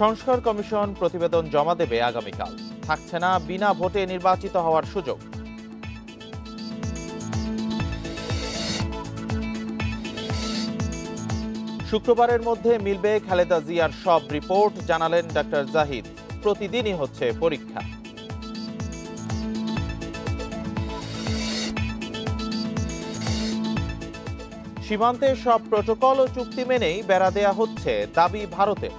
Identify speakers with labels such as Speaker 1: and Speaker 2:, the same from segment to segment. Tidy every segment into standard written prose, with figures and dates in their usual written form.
Speaker 1: সংস্কার কমিশন প্রতিবেদন জমা দেবে আগামীকাল। থাকছে না বিনা ভোটে নির্বাচিত হওয়ার সুযোগ। শুক্রবারের মধ্যে মিলবে খালেদা জিয়ার সব রিপোর্ট, জানালেন ডক্টর জাহিদ। প্রতিদিনই হচ্ছে পরীক্ষা। সীমান্তে সব প্রোটোকল ও চুক্তি মেনেই বেড়া দেয়া হচ্ছে, দাবি ভারতের।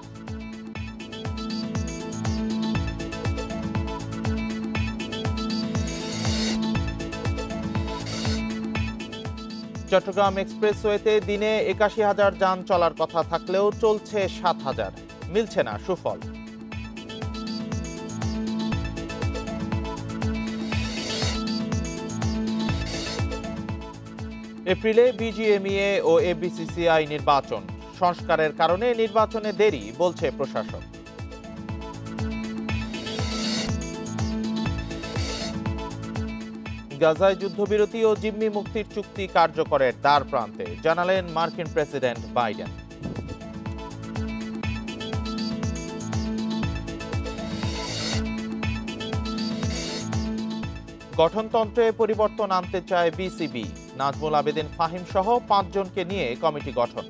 Speaker 1: চট্টগ্রাম এক্সপ্রেসওয়েতে দিনে ৮১,০০০ যান চলার কথা থাকলেও চলছে ৭,০০০। মিলছে না সুফল। এপ্রিলে বিজিএমইএ ও এফবিসিসিআই নির্বাচন। সংস্কারের কারণে নির্বাচনে দেরি, বলছে প্রশাসক। গাজায় যুদ্ধবিরতি ও জিম্মি মুক্তির চুক্তি কার্যকরের দ্বার প্রান্তে, জানালেন মার্কিন প্রেসিডেন্ট বাইডেন। গঠনতন্ত্রে পরিবর্তন আনতে চায় বিসিবি। নাজমুল আবেদিন ফাহিম সহ ৫ জনকে নিয়ে কমিটি গঠন।